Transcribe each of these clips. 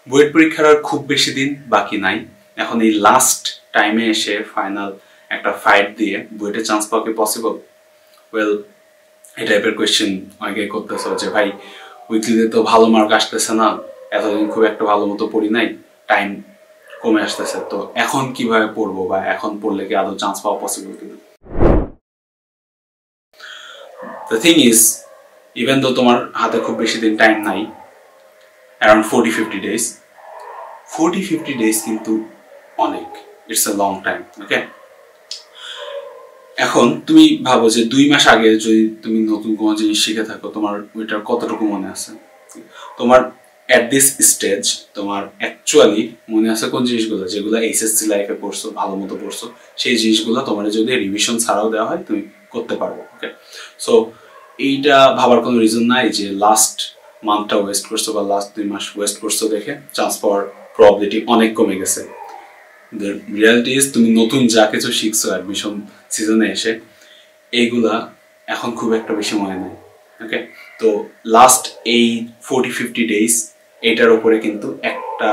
বুয়েট পরীক্ষার আর খুব বেশি দিন বাকি নাই। এখন এই লাস্ট টাইমে এসে ফাইনাল একটা ফাইট দিয়ে বুয়েটে চান্স পাওয়া কি পসিবল? ওয়েল, এই টাইপের কোয়েশ্চেন অনেকে করতেছে যে ভাই উইকলিতে তো ভালো মার্ক আসতেছে না, এতদিন খুব একটা ভালো মতো পড়ি নাই, টাইম কমে আসতেছে, তো এখন কিভাবে পড়বো বা এখন পড়লে কি আদৌ চান্স পাওয়া পসিবল কিনা? দ্য থিং ইজ, ইভেন তো তোমার হাতে খুব বেশি দিন টাইম নাই, অ্যারাউন্ড 40-50 days, 40-50 days কিন্তু অনেক, ইটস এ লং টাইম। ওকে, এখন তুমি ভাবো যে 2 মাস আগে যদি তুমি নতুন কোনো জিনিস শিখে থাকো, তোমার ওইটার কতটুকু মনে আছে? তোমার এট দিস স্টেজ তোমার অ্যাকচুয়ালি মনে আছে কোন জিনিসগুলো, যেগুলো এইচএসসি লাইফে পড়ছো, ভালো মতো পড়ছো, সেই জিনিসগুলো তোমার যদি রিভিশন ছাড়াও দেওয়া হয় তুমি করতে পারবো। ওকে, সো এইটা ভাবার কোনো রিজন নাই যে লাস্ট মান্থটা ওয়েস্ট করছো বা লাস্ট 2 মাস ওয়েস্ট করছো দেখে চান্স পাওয়ার প্রবাবিলিটি অনেক কমে গেছে। দ্য রিয়ালিটি ইজ, তুমি নতুন যা কিছু শিখছো অ্যাডমিশন সিজনে এসে, এইগুলা এখন খুব একটা বেশি মনে নেই। ওকে, তো লাস্ট এই 40-50 days এইটার উপরে কিন্তু একটা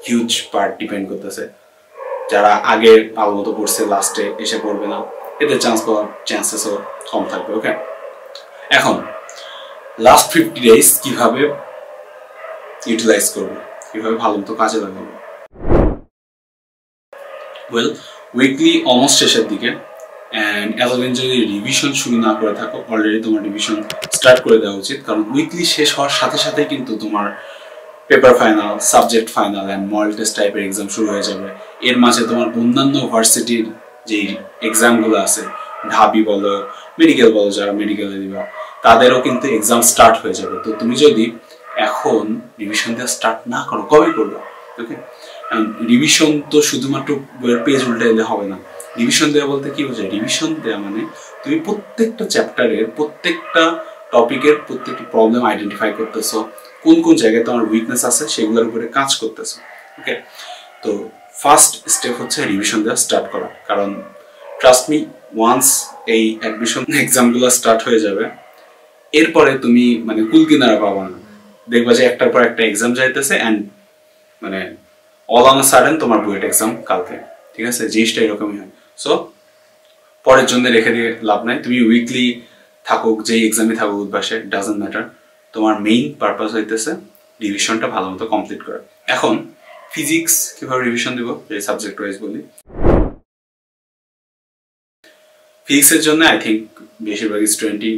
হিউজ পার্ট ডিপেন্ড করতেছে। যারা আগে ভালো মতো পড়ছে লাস্টে এসে পড়বে না, এদের চান্স পাওয়ার চান্সেসও কম থাকবে। ওকে, এখন লাস্ট 50 days কিভাবে ইউটিলাইজ করবো, কিভাবে ভালো মতো কাজে লাগাবো? ওয়েল, উইকলি অলমোস্ট শেষের দিকে, অ্যান্ড এতদিন যদি রিভিশন শুরু না করে থাকো, অলরেডি তোমার রিভিশন স্টার্ট করে দেওয়া উচিত, কারণ উইকলি শেষ হওয়ার সাথে সাথে কিন্তু তোমার paper final, subject final and model test টাইপের এক্সাম শুরু হয়ে যাবে। এর মাঝে তোমার অন্যান্য ভার্সিটির যেই এক্সামগুলো আছে, ঢাবি বলো, মেডিকেল বলো, যারা মেডিকেলে দিবা তাদেরও কিন্তু এক্সাম স্টার্ট হয়ে যাবে। তো তুমি যদি এখন রিভিশন দেওয়া স্টার্ট না করো, কবে করবে? ওকে, রিভিশন তো শুধুমাত্র বইয়ের পেজ উল্টে এলে হবে না। রিভিশন দেওয়া বলতে কি বোঝায়? রিভিশন দেওয়া মানে তুমি প্রত্যেকটা চ্যাপ্টারের, প্রত্যেকটা টপিকের প্রত্যেকটি প্রবলেম আইডেন্টিফাই করতেছো, কোন কোন জায়গায় তোমার উইকনেস আছে সেগুলোর উপরে কাজ করতেছো। ওকে, তো ফার্স্ট স্টেপ হচ্ছে রিভিশন দেওয়া স্টার্ট করা, কারণ ট্রাস্ট মি, ওয়ান্স এই অ্যাডমিশন এক্সামগুলো স্টার্ট হয়ে যাবে, এরপরে তুমি মানে কুল কিনারা পাবা না, দেখবা যে একটার পর একটা এক্সাম যাইতেছে অ্যান্ড মানে অল অন সাডেন তোমার বুয়েট এক্সাম কালকে। ঠিক আছে, জিনিসটা এরকমই হয়। সো পরের জন্য রেখে দিয়ে লাভ নাই, তুমি উইকলি থাকুক, যেই এক্সামে থাকুক উদ্বাসে, ডাজন্ট ম্যাটার, তোমার মেইন পারপাস হইতেছে রিভিশনটা ভালো মতো কমপ্লিট করা। এখন ফিজিক্স কিভাবে রিভিশন দিব, যে সাবজেক্ট ওয়াইজ বলি, ফিজিক্সের জন্য আই থিঙ্ক বেশিরভাগ স্টুডেন্টই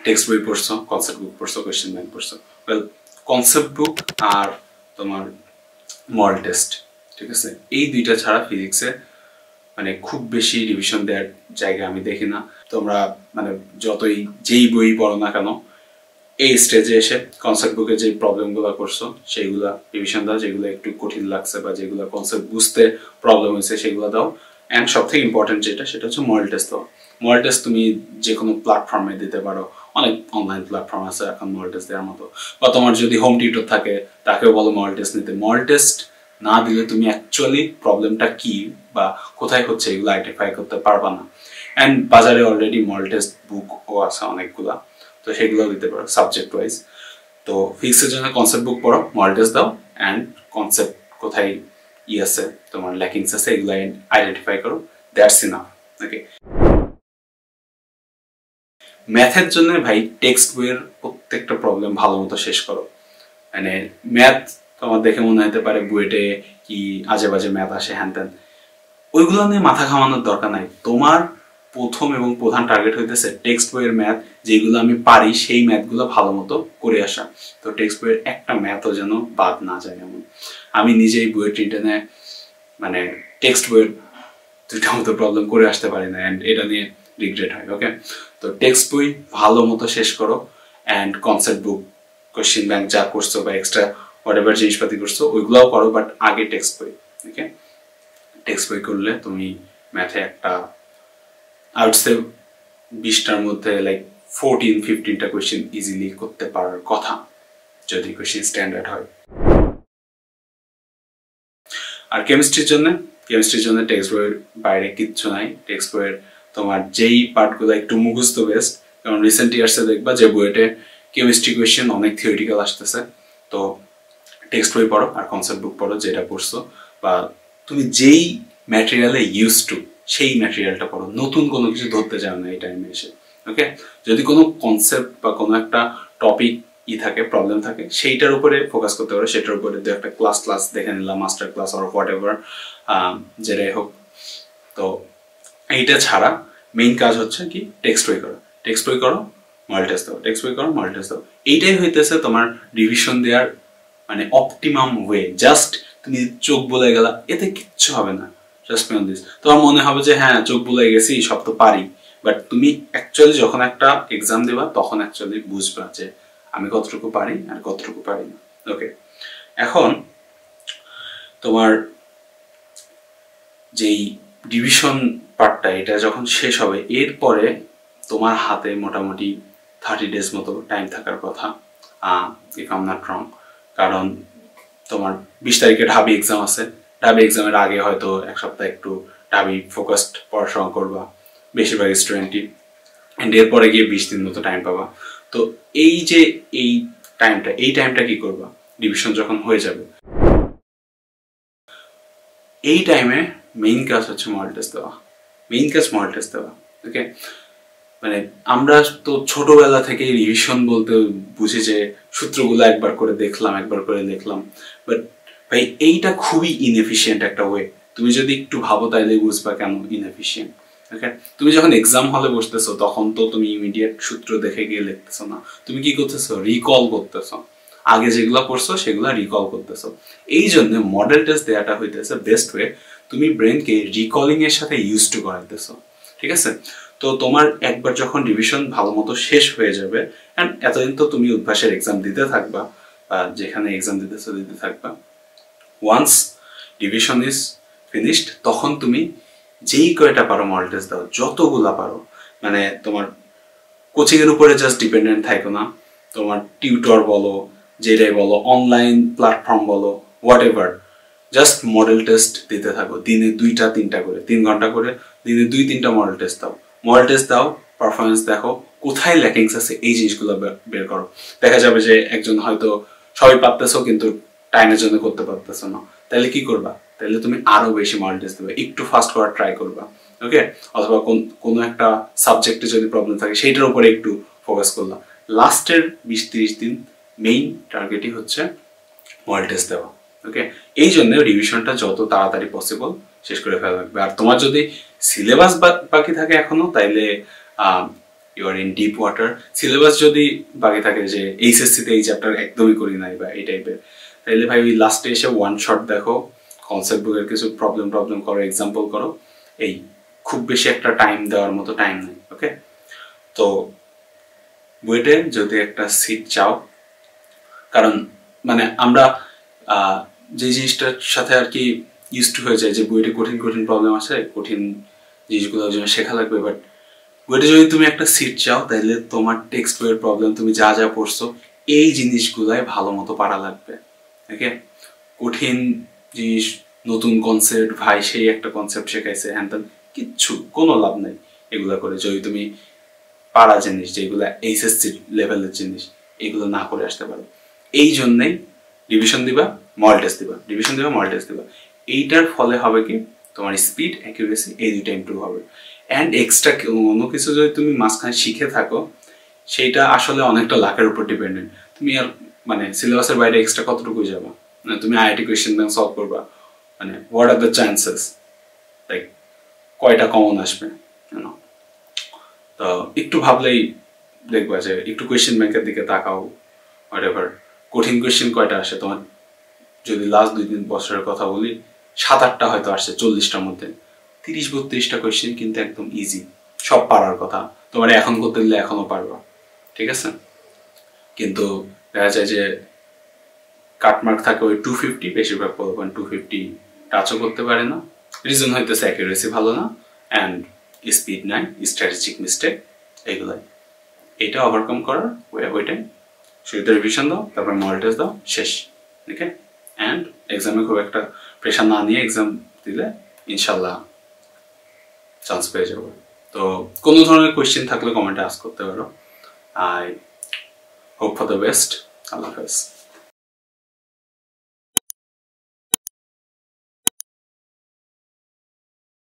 টেক্সট বই পড়ছো, কনসেপ্ট বুক পড়ছো, কোয়েশ্চেন ব্যাংক পড়ছো। ওয়েল, কনসেপ্ট বুক আর তোমার মডেল টেস্ট, ঠিক আছে, এই দুইটা ছাড়া ফিজিক্সে মানে খুব বেশি রিভিশন দেওয়ার জায়গা আমি দেখি না। তোমরা মানে যতই যেই বই পড়ো না কেন, এই স্টেজে এসে কনসেপ্ট বুকে যে প্রবলেমগুলো করছো সেইগুলা রিভিশন দাও, যেগুলো একটু কঠিন লাগছে বা যেগুলো কনসেপ্ট বুঝতে প্রবলেম হয়েছে সেগুলো দাও। অ্যান্ড সব থেকে ইম্পর্টেন্ট যেটা, সেটা হচ্ছে মডেল টেস্ট দাও। মডেল টেস্ট তুমি যে কোনো প্ল্যাটফর্মে দিতে পারো, অনেক অনলাইন প্ল্যাটফর্ম আছে এখন মডেল টেস্ট দেওয়ার মতো, বা তোমার যদি হোম টিউটর থাকে তাকেও বলো মডেল টেস্ট নিতে। মডেল টেস্ট না দিলে তুমি অ্যাকচুয়ালি প্রবলেমটা কি বা কোথায় হচ্ছে এগুলো আইডেন্টিফাই করতে পারবা না। অ্যান্ড বাজারে অলরেডি মডেল টেস্ট বুকও আছে অনেকগুলা, তো সেগুলো দিতে পারো সাবজেক্ট ওয়াইজ। তো ফিজিক্সের জন্য কনসেপ্ট বুক পড়ো, মডেল টেস্ট দাও, অ্যান্ড কনসেপ্ট কোথায় আছে তোমার ল্যাকিংস আছে এগুলো আইডেন্টিফাই করো, দ্যাটস ইনাফ। ওকে, ম্যাথের জন্য ভাই টেক্সট বইয়ের প্রত্যেকটা প্রবলেম ভালো মতো শেষ করো। মানে ম্যাথ তোমার দেখে মনে হতে পারে বুয়েটে কি আজে বাজে ম্যাথ আসে হ্যান ত্যান, ওইগুলো নিয়ে মাথা ঘামানোর দরকার নাই। তোমার প্রথম এবং প্রধান টার্গেট হইতেছে টেক্সট বইয়ের ম্যাথ, যেগুলো আমি পারি সেই ম্যাথগুলো ভালো মতো করে আসা। তো টেক্সট বইয়ের একটা ম্যাথও যেন বাদ না যায়। এমন আমি নিজেই বুয়েট রিটেনে মানে টেক্সট বইয়ের 2টা মতো প্রবলেম করে আসতে পারি না, অ্যান্ড এটা নিয়ে রিগ্রেট হয়। ওকে, তো টেক্সট বই ভালো মতো শেষ করো, and concept book, question bank যা করছো বা এক্সট্রা হোয়াটএভার জিনিসপাতি করছো ওইগুলোও করো, বাট আগে টেক্সট বই। ওকে, টেক্সট বই করলে তুমি ম্যাথে একটা আই উড সে 20টার মধ্যে লাইক 14-15টা কোয়েশ্চেন ইজিলি করতে পারার কথা, যদি কোয়েশ্চেন স্ট্যান্ডার্ড হয়। আর কেমিস্ট্রির জন্য টেক্সট বইয়ের বাইরে কিচ্ছু নাই। টেক্সট বইয়ের তোমার যেই পার্টগুলো একটু মুখস্থ বেস্ট, কারণ রিসেন্ট ইয়ার্সে দেখবা যে বুয়েটে কেমিস্ট্রি কোয়েশ্চেন অনেক থিওরিটিক্যাল আসতেছে। তো টেক্সট বই পড়ো আর কনসেপ্ট বুক পড়ো, যেটা পড়ছো বা তুমি যেই ম্যাটেরিয়ালে ইউজ টু সেই ম্যাটেরিয়ালটা পড়ো, নতুন কোনো কিছু ধরতে যাও না এই টাইমে এসে। ওকে, যদি কোনো কনসেপ্ট বা কোনো একটা টপিক থাকে, প্রবলেম থাকে, সেইটার উপরে ফোকাস করতে পারো, সেটার উপরে দু একটা ক্লাস দেখে নিলাম, master class or what ever, যেটাই হোক। তো এইটা ছাড়া মেইন কাজ হচ্ছে কি টেক্সট বই করো, টেক্সট বই করো, মডেল টেস্ট দাও, টেক্সট বই করো, মডেল টেস্ট দাও। এইটাই হইতেছে তোমার রিভিশন দেওয়ার মানে অপটিমাম ওয়ে। জাস্ট তুমি চোখ বলে গেলা, এতে কিচ্ছু হবে না। জাস্ট অন দিস, তোমার মনে হবে যে হ্যাঁ চোখ বলে গেছি, সব তো পারি, বাট তুমি অ্যাকচুয়ালি যখন একটা এক্সাম দেবা তখন অ্যাকচুয়ালি বুঝবা যে আমি কতটুকু পারি আর কতটুকু পারি না। ওকে, এখন তোমার যেই ডিভিশন পার্টটা এটা যখন শেষ হবে, এরপরে তোমার হাতে মোটামুটি 30 days মতো টাইম থাকার কথা, if I am not wrong. কারণ তোমার 20 তারিখে ঢাবি এক্সাম আছে, ঢাবি এক্সামের আগে হয়তো এক সপ্তাহ একটু ঢাবি ফোকাসড পড়াশোনা করবা বেশিরভাগ স্টুডেন্টই, অ্যান্ড এরপরে গিয়ে 20 দিন মতো টাইম পাবা। তো এই যে এই টাইমটা কি করবা, ডিভিশন যখন হয়ে যাবে এই টাইমে মেইন কাজ হচ্ছে মডেল টেস্ট দেওয়া, মেইন কাজ মডেল টেস্ট দেওয়া। ওকে, মানে আমরা তো ছোটবেলা থেকে রিভিশন বলতে বুঝি যে সূত্রগুলো একবার করে দেখলাম, বাট ভাই এইটা খুবই ইনএফিশিয়েন্ট একটা ওয়ে। তুমি যদি একটু ভাবো তাইলে বুঝবা কেন ইনএফিশিয়েন্ট। ওকে, তুমি যখন এক্সাম হলে বসতেছো তখন তো তুমি ইমিডিয়েট সূত্র দেখে গিয়ে লিখতেছো না, তুমি কি করতেছো, রিকল করতেছো, আগে যেগুলো পড়ছো সেগুলো রিকল করতেছো। এই জন্য মডেল টেস্ট দেওয়াটা হইতেছে বেস্ট ওয়ে, তুমি ব্রেনকে রিকলিং এর সাথে ইউজ টু করাইতেছো। ঠিক আছে, তো তোমার একবার যখন রিভিশন ভালো মতো শেষ হয়ে যাবে, অ্যান্ড এতদিন তো তুমি উদ্ভাসের এক্সাম দিতে থাকবা বা যেখানে এক্সাম দিতে থাকবা, ওয়ান্স রিভিশন ইজ ফিনিশড তখন তুমি যেই কয়টা পারো মডেল টেস্ট দাও, যতগুলা পারো। মানে তোমার কোচিং এর উপরে জাস্ট ডিপেন্ডেন্ট থাকো না, তোমার টিউটর বলো, যেটাই বলো, অনলাইন প্ল্যাটফর্ম বলো, what ever, just model test দিতে থাকো। দিনে 2-3টা করে, 3 ঘন্টা করে দিনে 2-3টা মডেল টেস্ট দাও। মডেল টেস্ট দাও, পারফরমেন্স দেখো, কোথায় ল্যাকিংস আছে এই জিনিসগুলো বের করো। দেখা যাবে যে একজন হয়তো সবই পারতেছো কিন্তু টাইমের জন্য করতে পারতেছো না, তাহলে কি করবা, তাহলে তুমি আরো বেশি মডেল টেস্ট দেবে, একটু ফাস্ট করার ট্রাই করবা। ওকে, অথবা কোনো একটা সাবজেক্টে যদি প্রবলেম থাকে সেইটার উপরে একটু ফোকাস করলা। লাস্টের 20-30 দিন মেইন টার্গেটই হচ্ছে মডেল টেস্ট দেওয়া। ওকে, এই জন্য রিভিশনটা যত তাড়াতাড়ি পসিবল শেষ করে ফেলা লাগবে। আর তোমার যদি সিলেবাস বাকি থাকে এখনো, তাইলে you are in deep water. Syllabus যদি বাকি থাকে যে এইচএসসিতে এই চ্যাপ্টার একদমই করি নাই বা এই টাইপের, তাইলে ভাই ওই লাস্টে এসে ওয়ান শট দেখো, কনসেপ্ট বুকের কিছু প্রবলেম করো, এক্সাম্পল করো, এই খুব বেশি একটা টাইম দেওয়ার মতো টাইম নেই। ওকে, তো বুয়েটে যদি একটা সিট চাও, কারণ মানে আমরা যে জিনিসটার সাথে আর কি ইউজ টু হয়ে যায় যে বুয়েটে কঠিন প্রবলেম আছে, কঠিন জিনিসগুলোর জন্য শেখা লাগবে, বাট বুয়েটে যদি তুমি একটা সিট চাও তাহলে তোমার টেক্সট বইয়ের প্রবলেম, তুমি যা যা পড়ছো এই জিনিসগুলাই ভালো মতো পারা লাগবে। ওকে, কঠিন জিনিস, নতুন কনসেপ্ট, ভাই সেই একটা কনসেপ্ট শেখাইছে হ্যান ত্যান, কিচ্ছু কোনো লাভ নাই এগুলা করে। যদি তুমি পারা জিনিস যেগুলো এইচএসসি লেভেলের জিনিস এগুলো না করে আসতে পারো, এই জন্যই রিভিশন দিবা, মডেল টেস্ট দিবা, রিভিশন দিবা, মডেল টেস্ট দিবা। এইটার ফলে হবে কি তোমার স্পিড, অ্যাকিউরেসি এই দুইটা ইমপ্রুভ হবে। অ্যান্ড এক্সট্রা কোনো কিছু যদি তুমি মাঝখানে শিখে থাকো, সেইটা আসলে অনেকটা লাকের উপর ডিপেন্ডেন্ট। তুমি আর মানে সিলেবাসের বাইরে এক্সট্রা কতটুকু যাবা, মানে তুমি আইআইটি কোয়েশ্চেন ব্যাংক সলভ করবা, মানে what are the chances, like কয়টা কমন আসবে। তো একটু ভাবলেই দেখবা যে একটু কোয়েশ্চেন ব্যাংকের দিকে তাকাও, হোয়াট এভার, কঠিন কোয়েশ্চেন কয়টা আসে তোমার, যদি লাস্ট 2-3 বছরের কথা বলি 7-8টা হয়তো আসছে 40টার মধ্যে, 30-32টা কোয়েশ্চেন কিন্তু একদম ইজি, সব পারার কথা, তোমার এখন করতে দিলে এখনো পারবা। ঠিক আছে, কিন্তু দেখা যায় যে কাটমার্ক থাকে ওই 250, বেশিরভাগ পড়বেন 250 টাচও করতে পারে না। রিজন হইতেছে অ্যাকুরেসি ভালো না, অ্যান্ড স্পিড নাই, স্ট্র্যাটেজিক মিস্টেক, এইগুলাই। এটা ওভারকাম করার ওইটাই শুরুতে রিভিশন দাও, তারপর মডেল টেস্ট দাও, শেষ। ওকে, অ্যান্ড এক্সামে খুব একটা প্রেশার না নিয়ে এক্সাম দিলে ইনশাল্লাহ চান্স পেয়ে যাবো। তো কোনো ধরনের কোয়েশ্চেন থাকলে কমেন্টে আস্ক করতে পারো। I hope for the best. আল্লাহ হাফেজ।